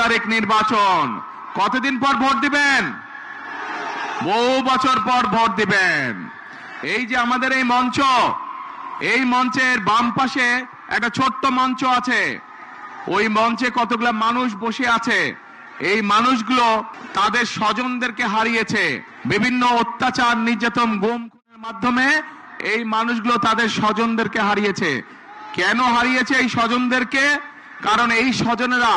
তারিখ নির্বাচন। কতদিন পর ভোট দিবেন? বহু বছর পর ভোট দিবেন। এই যে আমাদের এই মঞ্চ, এই মঞ্চের বাম পাশে একটা ছোট্ট মঞ্চ আছে। ওই মঞ্চে কতগুলো মানুষ বসে আছে। এই মানুষগুলো তাদের স্বজনদেরকে হারিয়েছে বিভিন্ন অত্যাচার, নির্যাতন, গুম খুনের মাধ্যমে। এই মানুষগুলো তাদের স্বজনদেরকে হারিয়েছে। কেন হারিয়েছে এই স্বজনদেরকে? কারণ এই স্বজনেরা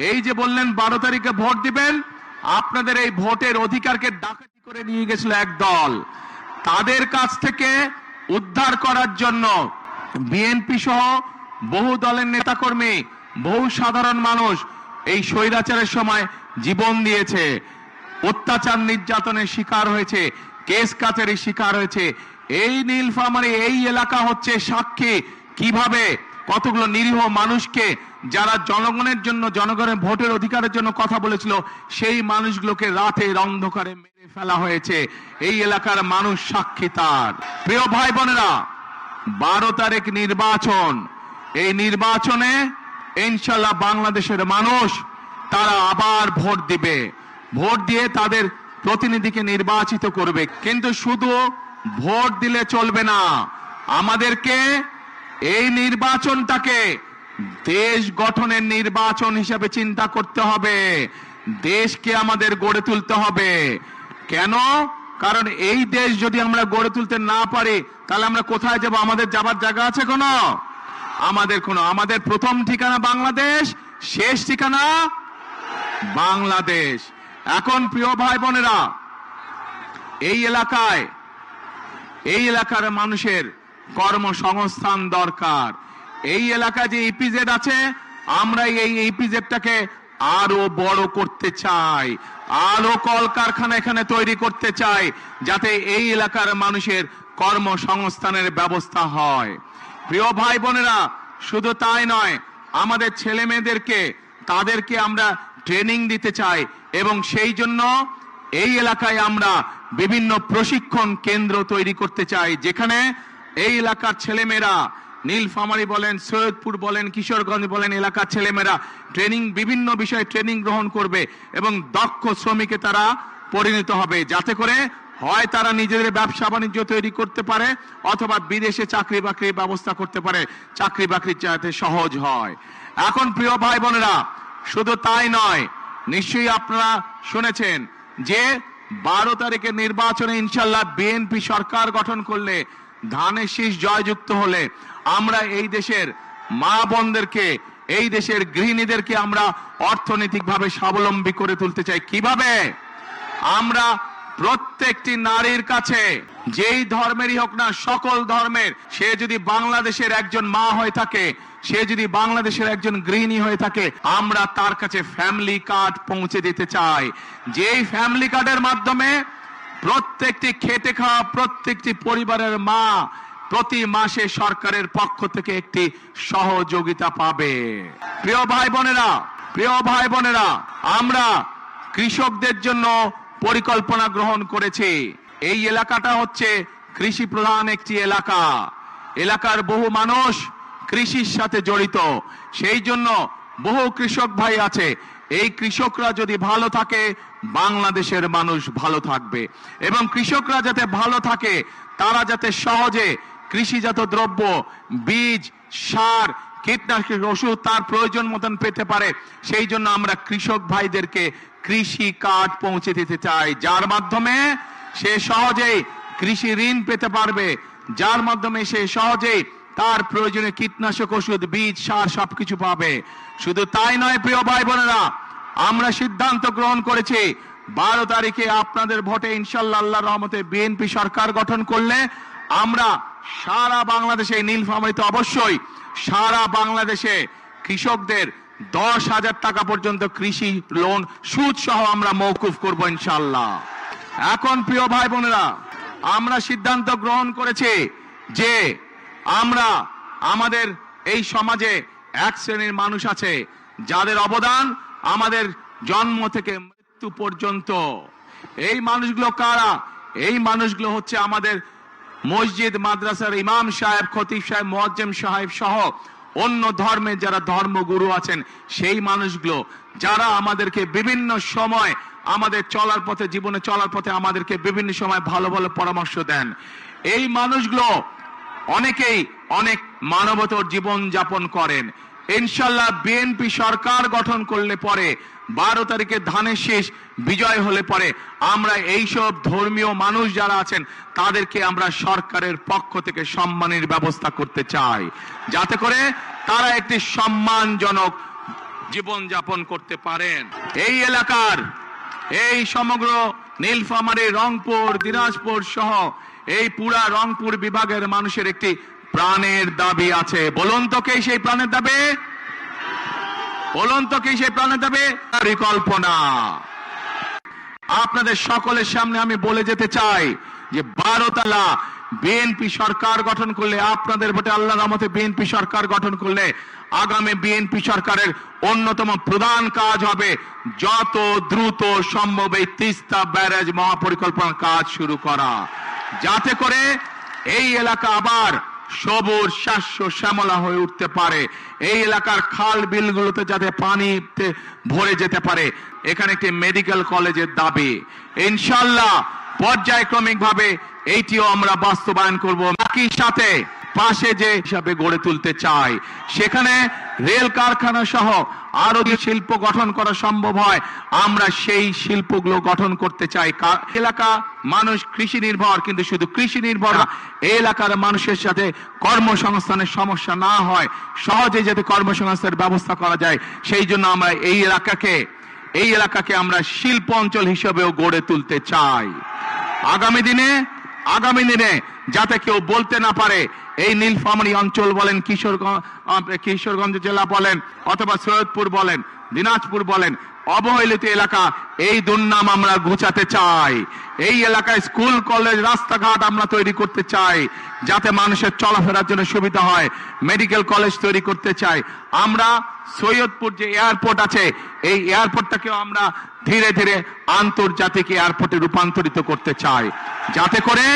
এই যে বললেন 12 তারিখে ভোট দিবেন, আপনাদের এই ভোটের অধিকারকে ডাকাতি করে নিয়ে গেছিল এক দল। তাদের কাছ থেকে উদ্ধার করার জন্য বিএনপি সহ বহু দলের নেতাকর্মী, বহু সাধারণ মানুষ এই স্বৈরাচারের সময় জীবন দিয়েছে, অত্যাচার নির্যাতনের শিকার হয়েছে, কেস কাচারির শিকার হয়েছে। এই নীলফামারী এই এলাকা হচ্ছে সাক্ষী কিভাবে কতগুলো নিরীহ মানুষকে, যারা জনগণের জন্য, জনগণের ভোটের অধিকারের জন্য কথা বলেছিল, সেই মানুষগুলোকে রাতের অন্ধকারে মেরে ফেলা হয়েছে। এই এলাকার মানুষ সাক্ষী তার। প্রিয় ভাই বোনেরা, 12 তারিখ নির্বাচন। এই নির্বাচনে ইনশাল্লাহ বাংলাদেশের মানুষ তারা আবার ভোট দিবে, ভোট দিয়ে তাদের প্রতিনিধিকে নির্বাচিত করবে। কিন্তু শুধু ভোট দিলে চলবে না, আমাদেরকে এই নির্বাচনটাকে দেশ গঠনের নির্বাচন হিসেবে চিন্তা করতে হবে। দেশকে আমাদের গড়ে তুলতে হবে। কেন? কারণ এই দেশ যদি আমরা গড়ে তুলতে না পারি, তাহলে আমরা কোথায় যাব? আমাদের যাবার জায়গা আছে কোনো? আমাদের প্রথম ঠিকানা বাংলাদেশ, শেষ ঠিকানা বাংলাদেশ। এখন প্রিয় ভাই বোনেরা, এই এলাকার মানুষের কর্মসংস্থান দরকার। এই এলাকায় যে ইপিজেড আছে, আমরা এই ইপিজেডটাকে আরো বড় করতে চাই, আরো কলকারখানা এখানে তৈরি করতে চাই, যাতে এই এলাকার মানুষের কর্মসংস্থানের ব্যবস্থা হয়। প্রিয় ভাই বোনেরা, শুধু তাই নয়, আমাদের ছেলে মেয়েদেরকে তাদেরকে আমরা ট্রেনিং দিতে চাই, এবং সেই জন্য এই এলাকায় আমরা বিভিন্ন প্রশিক্ষণ কেন্দ্র তৈরি করতে চাই, যেখানে এই এলাকার ছেলেমেয়েরা, নীলফামারী বলেন, সৈয়দপুর বলেন, কিশোরগঞ্জ বলেন, এলাকার ছেলেমেয়েরা বিভিন্ন বিষয়ে ট্রেনিং গ্রহণ করবে এবং দক্ষ শ্রমিকে তারা পরিণত হবে, যাতে করে হয় তারা নিজেদের ব্যবসা বাণিজ্য তৈরি করতে পারে, অথবা বিদেশে চাকরি বাকরির ব্যবস্থা করতে পারে, চাকরি বাকরি যাতে সহজ হয়। এখন প্রিয় ভাই বোনেরা, শুধু তাই নয়, নিশ্চয়ই আপনারা শুনেছেন যে 12 তারিখের নির্বাচনে ইনশাল্লাহ বিএনপি সরকার গঠন করলে, ধানের শীষ জয়যুক্ত হলে, আমরা এই দেশের মা বোনদেরকে, এই দেশের গৃহিণীদেরকে আমরা অর্থনৈতিকভাবে স্বাবলম্বী করে তুলতে চাই। কিভাবে? আমরা প্রত্যেকটি নারীর কাছে, যেই ধর্মেরই হোক না, সকল ধর্মের, সে যদি বাংলাদেশের একজন মা হয়ে থাকে, সে যদি বাংলাদেশের একজন গৃহিণী হয়ে থাকে, আমরা তার কাছে ফ্যামিলি কার্ড পৌঁছে দিতে চাই। যেই ফ্যামিলি কার্ডের মাধ্যমে প্রত্যেকটি খেটে খাওয়া প্রত্যেকটি পরিবারের মা প্রতি মাসে সরকারের পক্ষ থেকে একটি সহযোগিতা পাবে। প্রিয় ভাই বোনেরা, আমরা কৃষকদের জন্য পরিকল্পনা গ্রহণ করেছি। এই এলাকাটা হচ্ছে কৃষি প্রধান একটি এলাকা। এলাকার বহু মানুষ কৃষির সাথে জড়িত, সেই জন্য বহু কৃষক ভাই আছে। এই কৃষকরা যদি ভালো থাকে, বাংলাদেশের মানুষ ভালো থাকবে, এবং কৃষকরা যাতে ভালো থাকে, তারা যাতে সহজে কৃষিজাত দ্রব্য, বীজ, সার, কীটনাশক ওষুধ তার প্রয়োজন মতন পেতে পারে, সেই জন্য আমরা কৃষক ভাইদেরকে কৃষি কার্ড পৌঁছে দিতে চাই, যার মাধ্যমে সে সহজেই কৃষি ঋণ পেতে পারবে, যার মাধ্যমে সে সহজেই তার প্রয়োজনে কীটনাশক ওষুধ, বীজ, সার সবকিছু পাবে। শুধু তাই নয় প্রিয় ভাই বোনেরা, আমরা সিদ্ধান্ত গ্রহণ করেছি 12 তারিখে আপনাদের ভোটে ইনশাল্লাহ আল্লাহর রহমতে বিএনপি সরকার গঠন করলে আমরা সারা বাংলাদেশে, নীলফামারীতে অবশ্যই সারা বাংলাদেশে কৃষকদের 10,000 টাকা পর্যন্ত কৃষি লোন সুদ সহ আমরা মওকুফ করব ইনশাল্লাহ। এখন প্রিয় ভাই বোনেরা, আমরা সিদ্ধান্ত গ্রহণ করেছি যে আমরা আমাদের এই সমাজে এক শ্রেণীর মানুষ আছে যাদের অবদান আমাদের জন্ম থেকে মৃত্যু পর্যন্ত। এই মানুষগুলো কারা? এই মানুষগুলো হচ্ছে আমাদের মসজিদ মাদ্রাসার ইমাম সাহেব, খতিব সাহেব, মুয়াজ্জিম সাহেব সহ অন্য ধর্মের যারা ধর্মগুরু আছেন, সেই মানুষগুলো যারা আমাদেরকে বিভিন্ন সময় আমাদের চলার পথে, জীবনে চলার পথে আমাদেরকে বিভিন্ন সময় ভালো ভালো পরামর্শ দেন। এই মানুষগুলো অনেকেই অনেক মানবতার জীবন যাপন করেন। ইনশাল্লাহ বিএনপি সরকার গঠন করলে পরে 12 তারিখে ধানের শীষ বিজয় হলে পরে আমরা এইসব ধর্মীয় মানুষ যারা আছেন তাদেরকে আমরা সরকারের পক্ষ থেকে সম্মানের ব্যবস্থা করতে চাই, যাতে করে তারা একটি সম্মানজনক জীবন যাপন করতে পারেন। এই এলাকার, এই সমগ্র নীলফামারী, রংপুর, দিনাজপুর সহ এই পুরা রংপুর বিভাগের মানুষের একটি প্রাণের দাবি আছে। বলুন তো কে সেই প্রাণের দাবি? বলুন তো কে সেই প্রাণের দাবি? পরিকল্পনা। আপনাদের সকলের সামনে আমি বলে যেতে চাই যে 12 তালা বিএনপি সরকার গঠন করলে, আপনাদের ভোটে আল্লাহর রহমতে বিএনপি সরকার গঠন করলে আগামী বিএনপি সরকারের অন্যতম প্রধান কাজ হবে যত দ্রুত সম্ভব এই তিস্তা ব্যারেজ মহাপরিকল্পনার কাজ শুরু করা, যাতে করে এই এলাকা আবার সবুজ শস্য শ্যামলা হয়ে উঠতে পারে। এই এলাকার খাল বিলগুলোতে যাতে পানিতে ভরে যেতে পারে। এখানে একটি মেডিকেল কলেজের দাবি, ইনশাআল্লাহ পর্যায়ক্রমিক ভাবে এইটিও আমরা বাস্তবায়ন করব। একই সাথে পাশে যে হিসাবে গড়ে তুলতে চাই, সেখানে রেল কারখানা সহ আরো যে শিল্প গঠন করা সম্ভব হয় আমরা সেই শিল্পগুলো গঠন করতে চাই। এলাকা মানুষ কৃষি নির্ভর, কিন্তু শুধু কৃষি নির্ভর না, এই এলাকার মানুষের সাথে কর্মসংস্থানের সমস্যা না হয়, সহজে যাতে কর্মসংস্থানের ব্যবস্থা করা যায়, সেই জন্য আমরা এই এলাকাকে আমরা শিল্প অঞ্চল হিসেবেও গড়ে তুলতে চাই। আগামী দিনে যাতে কেউ বলতে না পারে এই নীলফামারী অঞ্চল বলেন, কিশোরগঞ্জ জেলা বলেন, অথবা সৈয়দপুর বলেন, দিনাজপুর বলেন, অবহেলিত এলাকা, এই দুর্নাম আমরা ঘুচাতে চাই। এই এলাকায় স্কুল, কলেজ, রাস্তাঘাট আমরা তৈরি করতে চাই, যাতে মানুষের চলাফেরার জন্য সুবিধা হয়। মেডিকেল কলেজ তৈরি করতে চাই। আমরা সৈয়দপুর যে এয়ারপোর্ট আছে, এই এয়ারপোর্টটাকেও আমরা ধীরে ধীরে আন্তর্জাতিক এয়ারপোর্টে রূপান্তরিত করতে চাই, যাতে করে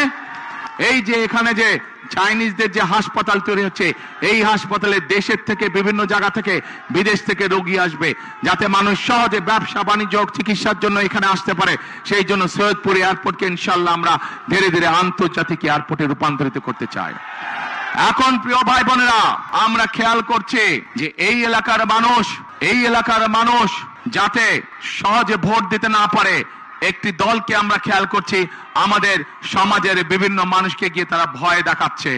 এই যে এখানে যে চাইনিজদের যে হাসপাতাল তৈরি হচ্ছে, এই হাসপাতালে দেশের থেকে, বিভিন্ন জায়গা থেকে, বিদেশ থেকে রোগী আসবে, যাতে মানুষ সহজে ব্যবসা বাণিজ্য, চিকিৎসার জন্য এখানে আসতে পারে। সেই জন্য সৈয়দপুর এয়ারপোর্টকে ইনশাআল্লাহ আমরা ধীরে ধীরে আন্তর্জাতিক এয়ারপোর্টে রূপান্তরিত করতে চাই। এখন প্রিয় ভাই বোনেরা, আমরা খেয়াল করছি যে এই এলাকার মানুষ যাতে সহজে ভোট দিতে না পারে, একটি দলকে আমরা খেয়াল করছি আমাদের সমাজের বিভিন্ন মানুষকে গিয়ে তারা ভয় দেখাচ্ছে।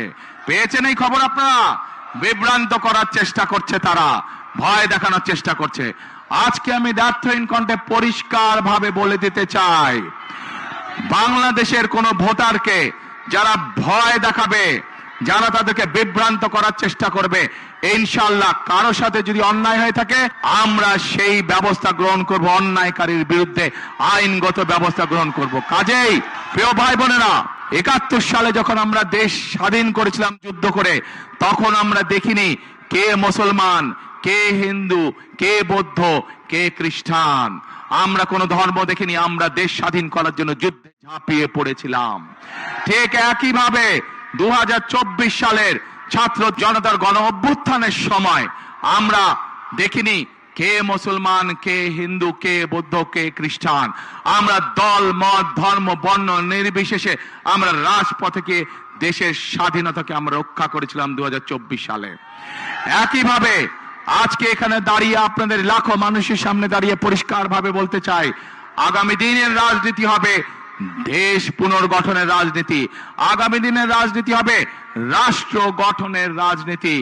পেয়েছেন এই খবর আপনারা? বিভ্রান্ত করার চেষ্টা করছে, তারা ভয় দেখানোর চেষ্টা করছে। আজকে আমি দ্ব্যর্থহীন কণ্ঠে পরিষ্কার ভাবে বলে দিতে চাই, বাংলাদেশের কোন ভোটারকে যারা ভয় দেখাবে, যারা তাদেরকে বিভ্রান্ত করার চেষ্টা করবে, ইনশাআল্লাহ কারো সাথে যদি অন্যায় হয়ে থাকে আমরা সেই ব্যবস্থা গ্রহণ করব, অন্যায়কারীর বিরুদ্ধে আইনগত ব্যবস্থা গ্রহণ করব। কাজেই প্রিয় ভাই বোনেরা, 71 সালে যখন আমরা দেশ স্বাধীন করেছিলাম যুদ্ধ করে, তখন আমরা দেখিনি কে মুসলমান, কে হিন্দু, কে বৌদ্ধ, কে খ্রিস্টান। আমরা কোন ধর্ম দেখিনি, আমরা দেশ স্বাধীন করার জন্য যুদ্ধে ঝাঁপিয়ে পড়েছিলাম। ঠিক একইভাবে 2024 সালের ছাত্র জনতার গণ অভ্যুত্থানের সময় আমরা দেখিনি কে মুসলমান, কে হিন্দু, কে বৌদ্ধ, কে খ্রিস্টান। আমরা দল, মত, ধর্ম, বর্ণ নির্বিশেষে আমরা রাজপথে গিয়ে দেশের স্বাধীনতাকে আমরা রক্ষা করেছিলাম 2024 সালে। একইভাবে আজকে এখানে দাঁড়িয়ে আপনাদের লাখো মানুষের সামনে দাঁড়িয়ে পরিষ্কার ভাবে বলতে চাই, আগামী দিনের রাজনীতি হবে দেশ পুনর্গঠনের রাজনীতি। আগামী দিনের রাজনীতি হবে রাষ্ট্র গঠনের রাজনীতি।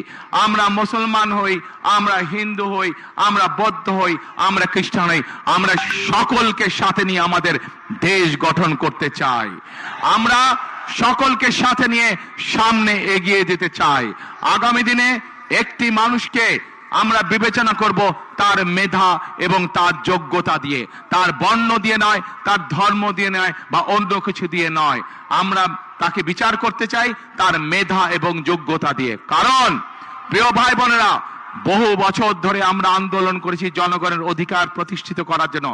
আমরা মুসলমান হই, আমরা হিন্দু হই, আমরা বৌদ্ধ হই, আমরা খ্রিস্টান হই, আমরা সকলকে সাথে নিয়ে আমাদের দেশ গঠন করতে চাই। আমরা সকলকে সাথে নিয়ে সামনে এগিয়ে যেতে চাই। আগামী দিনে একটি মানুষকে আমরা বিবেচনা করব তার মেধা এবং তার যোগ্যতা দিয়ে, তার বর্ণ দিয়ে নয়, তার ধর্ম দিয়ে নয়, বা অন্য কিছু দিয়ে নয়। আমরা তাকে বিচার করতে চাই তার মেধা এবং যোগ্যতা দিয়ে। কারণ প্রিয় ভাই বোনেরা, বহু বছর ধরে আমরা আন্দোলন করেছি জনগণের অধিকার প্রতিষ্ঠিত করার জন্য।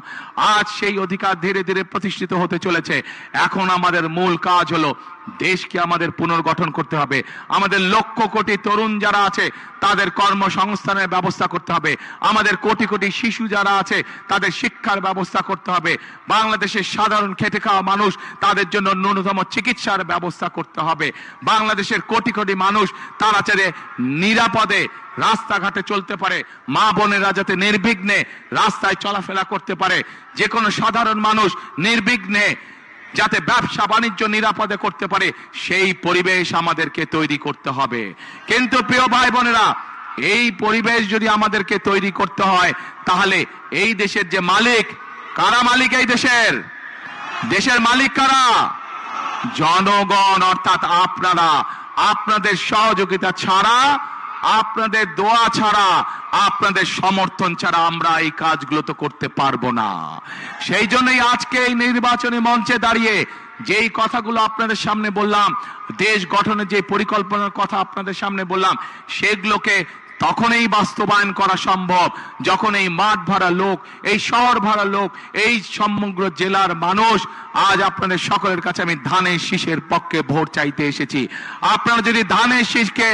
আজ সেই অধিকার ধীরে ধীরে প্রতিষ্ঠিত হতে চলেছে। এখন আমাদের মূল কাজ হলো দেশকে আমাদের পুনর্গঠন করতে হবে। আমাদের লক্ষ কোটি তরুণ যারা আছে তাদের কর্মসংস্থানের ব্যবস্থা করতে হবে। আমাদের কোটি কোটি শিশু যারা আছে তাদের শিক্ষার ব্যবস্থা করতে হবে। বাংলাদেশের সাধারণ খেটে খাওয়া মানুষ, তাদের জন্য ন্যূনতম চিকিৎসার ব্যবস্থা করতে হবে। বাংলাদেশের কোটি কোটি মানুষ তারা যাতে নিরাপদে রাস্তাঘাটে চলতে পারে, মা বোনেরা যাতে নির্বিঘ্নে রাস্তায় চলাফেরা করতে পারে, যে কোনো সাধারণ মানুষ নির্বিঘ্নে যাতে ব্যবসা বাণিজ্য নিরাপদে করতে পারে, সেই পরিবেশ আমাদেরকে তৈরি করতে হবে। কিন্তু প্রিয় ভাই বোনেরা, এই পরিবেশ যদি আমাদেরকে তৈরি করতে হয়, তাহলে এই দেশের যে মালিক, কারা মালিক এই দেশের? দেশের মালিক কারা? জনগণ, অর্থাৎ আপনারা। আপনাদের সহযোগিতা ছাড়া, আপনাদের দোয়া ছাড়া, আপনাদের সমর্থন ছাড়া আমরা এই কাজগুলো তো করতে পারবো না। সেই জন্যই আজকে এই নির্বাচনী মঞ্চে দাঁড়িয়ে যেই কথাগুলো আপনাদের সামনে বললাম, দেশ গঠনের যে পরিকল্পনার কথা আপনাদের সামনে বললাম, সেগুলোকে তখনই বাস্তবায়ন করা সম্ভব যখন এই মাঠ ভরা লোক, এই শহর ভরা লোক, এই সমগ্র জেলার মানুষ, আজ আপনাদের সকলের কাছে আমি ধানের শীষের পক্ষে ভোট চাইতে এসেছি। আপনারা যদি ধানের শীষকে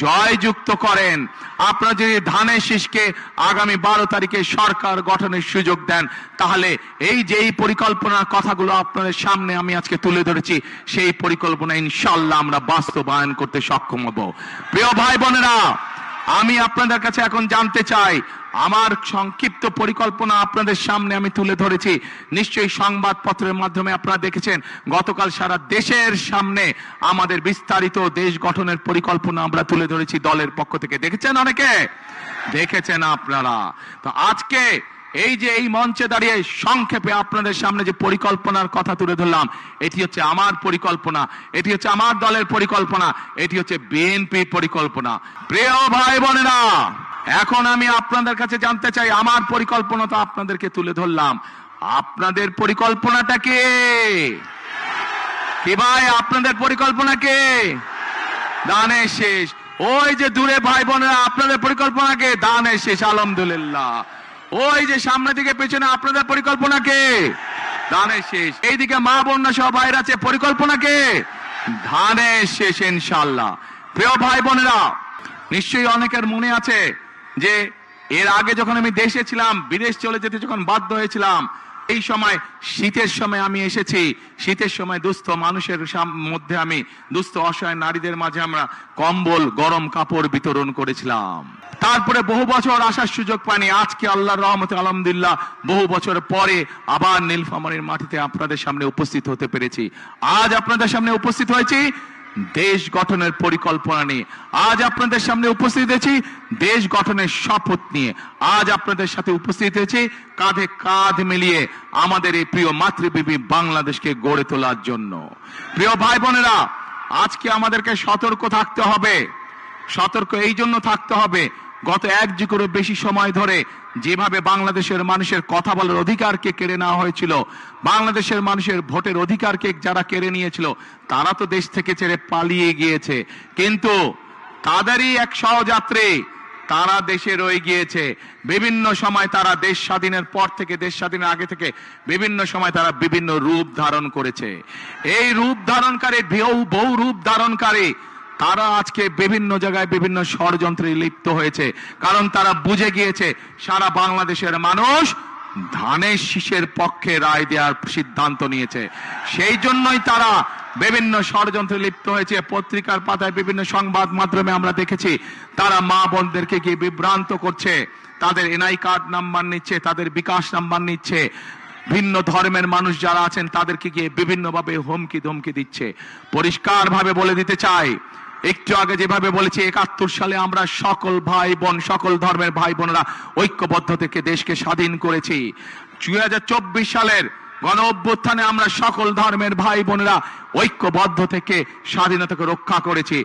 জয়যুক্ত করেন, আপনারা যদি ধানের শীষকে আগামী 12 তারিখে সরকার গঠনের সুযোগ দেন, তাহলে এই যে এই পরিকল্পনার কথাগুলো আপনাদের সামনে আমি আজকে তুলে ধরেছি, সেই পরিকল্পনা ইনশাআল্লাহ আমরা বাস্তবায়ন করতে সক্ষম হব। প্রিয় ভাই বোনেরা, আমি আপনাদের কাছে এখন জানতে চাই, আমার সংক্ষিপ্ত পরিকল্পনা আপনাদের সামনে আমি তুলে ধরেছি। নিশ্চয়ই সংবাদপত্রের মাধ্যমে আপনারা দেখেছেন, গতকাল সারা দেশের সামনে আমাদের বিস্তারিত দেশ গঠনের পরিকল্পনা আমরা তুলে ধরেছি দলের পক্ষ থেকে। দেখেছেন অনেকে? দেখেছেন আপনারা। তো আজকে এই যে এই মঞ্চে দাঁড়িয়ে সংক্ষেপে আপনাদের সামনে যে পরিকল্পনার কথা তুলে ধরলাম, এটি হচ্ছে আমার পরিকল্পনা, এটি হচ্ছে আমার দলের পরিকল্পনা, এটি হচ্ছে বিএনপির পরিকল্পনা। প্রিয় ভাই বোনেরা, এখন আমি আপনাদের কাছে জানতে চাই, আমার পরিকল্পনা তো আপনাদেরকে তুলে ধরলাম, আপনাদের পরিকল্পনাটা কে? কি ভাই, আপনাদের পরিকল্পনা কে? দানের শেষ। ওই যে দূরে ভাই বোনেরা, আপনাদের পরিকল্পনা কে? দানের শেষ, আলহামদুলিল্লাহ। ওই যে সামনের দিকে পেছনে আপনাদের পরিকল্পনা কে? ধানের শেষ। এইদিকে মা বোনরা সব বাইরে আছে, পরিকল্পনা কে? ধানের শেষ ইনশাআল্লাহ। প্রিয় ভাই বোনেরা, নিশ্চয়ই অনেকের মনে আছে যে এর আগে যখন আমি দেশে ছিলাম, বিদেশ চলে যেতে যখন বাধ্য হয়েছিলাম, এই সময় শীতের সময় আমি এসেছি। শীতের সময় দুস্থ মানুষের মধ্যে আমি, দুস্থ অসহায় নারীদের মাঝে আমরা কম্বল, গরম কাপড় বিতরণ করেছিলাম। তারপরে বহু বছর আসার সুযোগ পাইনি। আজকে আল্লাহর রহমতে আলহামদুলিল্লাহ বহু বছর পরে আবার নীলফামারীর মাটিতে আপনাদের সামনে উপস্থিত হতে পেরেছি। আজ আপনাদের সামনে উপস্থিত হয়েছি দেশ গঠনের পরিকল্পনা নিয়ে। আজ আপনাদের সামনে উপস্থিত হয়েছি দেশ গঠনের শপথ নিয়ে। আজ আপনাদের সাথে উপস্থিত হয়েছি কাঁধে কাঁধ মিলিয়ে আমাদের এই প্রিয় মাতৃভূমি বাংলাদেশকে গড়ে তোলার জন্য। প্রিয় ভাই বোনেরা, আজকে আমাদেরকে সতর্ক থাকতে হবে। সতর্ক এই জন্য থাকতে হবে, গত 1 যুগেরও বেশি সময় ধরে যেভাবে বাংলাদেশের মানুষের কথা বলার অধিকারকে কেড়ে নেওয়া হয়েছিল, বাংলাদেশের মানুষের ভোটের অধিকারকে যারা কেড়ে নিয়েছিল, তারা তো দেশ থেকে ছেড়ে পালিয়ে গিয়েছে। কিন্তু তাদেরই এক সহযাত্রী, তারা দেশে রয়ে গিয়েছে। বিভিন্ন সময় তারা দেশ স্বাধীনের পর থেকে, দেশ স্বাধীনের আগে থেকে বিভিন্ন সময় তারা বিভিন্ন রূপ ধারণ করেছে। এই রূপ ধারণকারী, বহু রূপ ধারণকারী, তারা আজকে বিভিন্ন জায়গায় বিভিন্ন ষড়যন্ত্রে লিপ্ত হয়েছে। কারণ তারা বুঝে গিয়েছে সারা বাংলাদেশের মানুষ ধানের শীষের পক্ষে রায় দেওয়ার সিদ্ধান্ত নিয়েছে। সেই জন্যই তারা বিভিন্ন ষড়যন্ত্রে লিপ্ত হয়েছে। পত্রিকার পাতায়, বিভিন্ন সংবাদ মাধ্যমে আমরা দেখেছি তারা মা বোনদেরকে গিয়ে বিভ্রান্ত করছে, তাদের এনআই কার্ড নাম্বার নিচ্ছে, তাদের বিকাশ নাম্বার নিচ্ছে। ভিন্ন ধর্মের মানুষ যারা আছেন তাদেরকে গিয়ে বিভিন্নভাবে হুমকি ধমকি দিচ্ছে। পরিষ্কার ভাবে বলে দিতে চাই, একটু আগে যেভাবে বলেছি 71 সালে আমরা সকল ভাই বোন, সকল ধর্মের ভাই বোনেরা ঐক্যবদ্ধ থেকে দেশকে স্বাধীন করেছি। 2024 সালের গণ অভ্যুত্থানে আমরা সকল ধর্মের ভাই বোনেরা ঐক্যবদ্ধ থেকে স্বাধীনতাকে রক্ষা করেছি।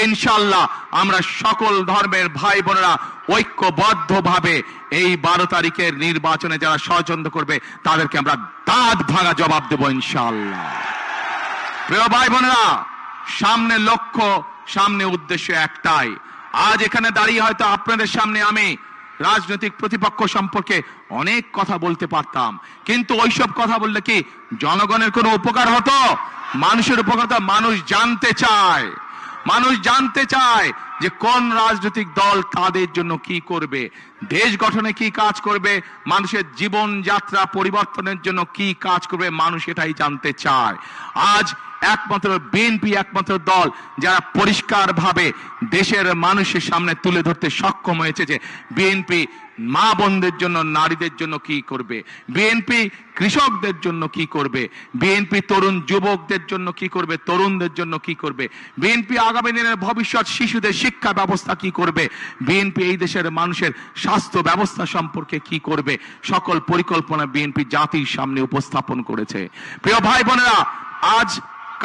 ইনশাআল্লাহ আমরা সকল ধর্মের ভাই বোনেরা ঐক্যবদ্ধ ভাবে এই 12 তারিখের নির্বাচনে যারা ষড়যন্ত্র করবে তাদেরকে আমরা দাঁত ভাঙা জবাব দেব ইনশাআল্লাহ। প্রিয় ভাই বোনেরা, সামনে লক্ষ্য, সামনে উদ্দেশ্য একটাই। আজ এখানে দাঁড়িয়ে হয়তো আপনাদের সামনে আমি রাজনৈতিক প্রতিপক্ষ সম্পর্কে অনেক কথা বলতে পারতাম, কিন্তু ওইসব কথা বললে কি জনগণের কোনো উপকার হতো? মানুষের উপকার হতো? মানুষ জানতে চায় যে কোন রাজনৈতিক দল তাদের জন্য কি করবে, দেশ গঠনে কি কাজ করবে, মানুষের জীবন যাত্রা পরিবর্তনের জন্য কি কাজ করবে, মানুষ এটাই জানতে চায়। আজ একমাত্র বিএনপি একমাত্র দল যারা পরিষ্কারভাবে দেশের মানুষের সামনে তুলে ধরতে সক্ষম হয়েছে যে বিএনপি মা বোনদের জন্য, নারীদের জন্য কি করবে, বিএনপি কৃষকদের জন্য কি করবে, বিএনপি তরুণ যুবকদের জন্য কি করবে, তরুণদের জন্য কি করবে, বিএনপি আগামী দিনের ভবিষ্যৎ শিশুদের শিক্ষা ব্যবস্থা কি করবে, বিএনপি এই দেশের মানুষের স্বাস্থ্য ব্যবস্থা সম্পর্কে কি করবে, সকল পরিকল্পনা বিএনপি জাতির সামনে উপস্থাপন করেছে। প্রিয় ভাই বোনেরা, আজ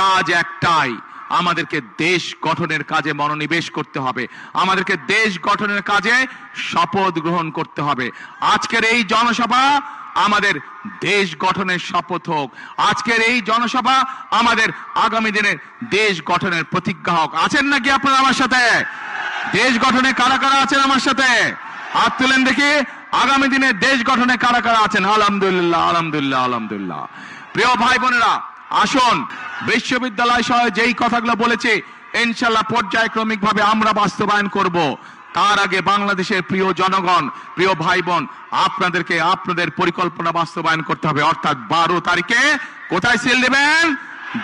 কাজ একটাই, আমাদেরকে দেশ গঠনের কাজে মনোনিবেশ করতে হবে, আমাদেরকে দেশ গঠনের কাজে শপথ গ্রহণ করতে হবে। আজকের এই জনসভা আমাদের দেশ গঠনের শপথ হোক, আজকের এই জনসভা আমাদের আগামী দিনের দেশ গঠনের প্রতিজ্ঞা হোক। আছেন নাকি আপনারা আমার সাথে? দেশ গঠনে কারা কারা আছেন আমার সাথে? হাত তুলেন দেখি। আগামী দিনে দেশ গঠনে কারা কারা আছেন? আলহামদুলিল্লাহ, আলহামদুলিল্লাহ, আলহামদুলিল্লাহ। প্রিয় ভাই বোনেরা, আসুন বিশ্ববিদ্যালয় সহ যেই কথাগুলো বলেছে ইনশাআল্লাহ পর্যায়ক্রমিক ভাবে আমরা বাস্তবায়ন করব। তার আগে বাংলাদেশের প্রিয় জনগণ, প্রিয় ভাই বোন, আপনাদেরকে আপনাদের পরিকল্পনা বাস্তবায়ন করতে হবে। অর্থাৎ 12 তারিখে কোথায় সিল দিবেন?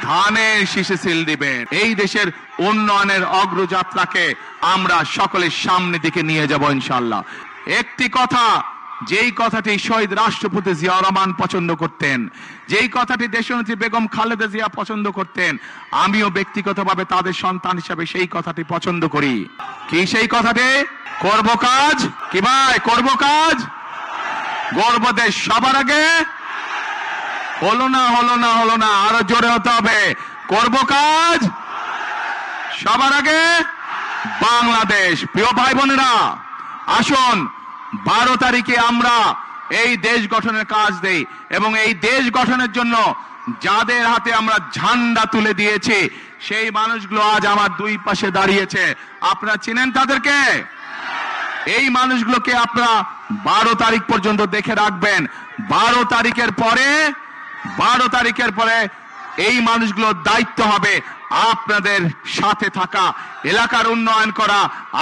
ধানের শীষে সিল দিবেন। এই দেশের উন্নয়নের অগ্রযাত্রাকে আমরা সকলের সামনে দিকে নিয়ে যাব ইনশাআল্লাহ। একটি কথা, যেই কথাটি শহীদ রাষ্ট্রপতি জিয়া রহমান পছন্দ করতেন, যেই কথাটি দেশনেত্রী বেগম খালেদা জিয়া পছন্দ করতেন, আমিও ব্যক্তিগতভাবে তাদের সন্তান হিসাবে সেই কথাটি পছন্দ করি। কি সেই কথাটি? করব কাজ। কি ভাই? করব কাজ, গর্ব দেশ সবার আগে। হলো না, আরো জোরে হতে হবে। করব কাজ সবার আগে, বাংলাদেশ। প্রিয় ভাই বোনেরা, আসুন 12 তারিখে আমরা এই দেশ গঠনের কাজ দেই, এবং এই দেশ গঠনের জন্য যাদের হাতে আমরা ঝান্ডা তুলে দিয়েছি সেই মানুষগুলো আজ আমার দুই পাশে দাঁড়িয়েছে। আপনারা চিনেন তাদেরকে? এই মানুষগুলোকে আপনারা 12 তারিখ পর্যন্ত দেখে রাখবেন। 12 তারিখের পরে এই মানুষগুলোর দায়িত্ব হবে আপনাদের সাথে থাকা, এলাকার উন্নয়ন করা,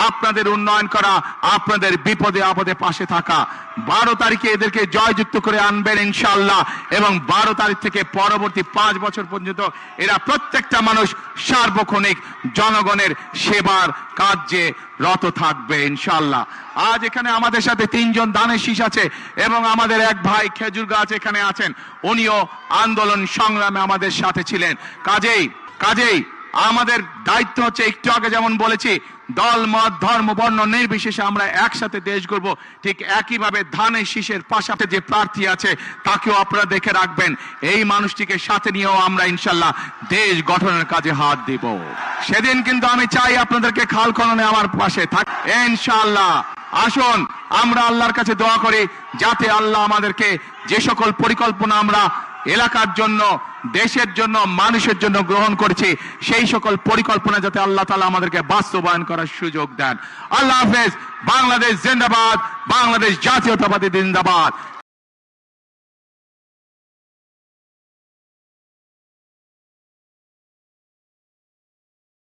আপনাদের উন্নয়ন করা, আপনাদের বিপদে আপদে পাশে থাকা। 12 তারিখে এদেরকে জয়যুক্ত করে আনবেন ইনশাআল্লাহ, এবং 12 তারিখ থেকে পরবর্তী 5 বছর পর্যন্ত এরা প্রত্যেকটা মানুষ সার্বক্ষণিক জনগণের সেবার কার্যে রত থাকবে ইনশাআল্লাহ। আজ এখানে আমাদের সাথে 3 জন ধানের শীষ আছে, এবং আমাদের এক ভাই খেজুর গাছ এখানে আছেন, উনিও আন্দোলন সংগ্রামে আমাদের সাথে ছিলেন। কাজেই আমাদের দায়িত্ব হচ্ছে, একটু আগে যেমন বলেছি, দল মত ধর্ম বর্ণ নির্বিশেষে আমরা একসাথে দেশ গড়ব। ঠিক একইভাবে ধানের শীষের পাশাপাশি যে প্রার্থী আছে তাকেও আপনারা দেখে রাখবেন। এই মানুষটিকে সাথে নিয়েও আমরা ইনশাআল্লাহ দেশ গঠনের কাজে হাত দিব। সেদিন কিন্তু আমি চাই আপনাদেরকে খাল খননে আমার পাশে থাক ইনশাআল্লাহ। আসুন আমরা আল্লাহর কাছে দোয়া করি যাতে আল্লাহ আমাদেরকে যে সকল পরিকল্পনা আমরা এলাকার জন্য, দেশের জন্য, মানুষের জন্য গ্রহণ করেছি, সেই সকল পরিকল্পনা যাতে আল্লাহ তাআলা আমাদেরকে বাস্তবায়ন করার সুযোগ দেন। আল্লাহ হাফেজ। বাংলাদেশ জিন্দাবাদ, বাংলাদেশ জাতীয়তাবাদী জিন্দাবাদ।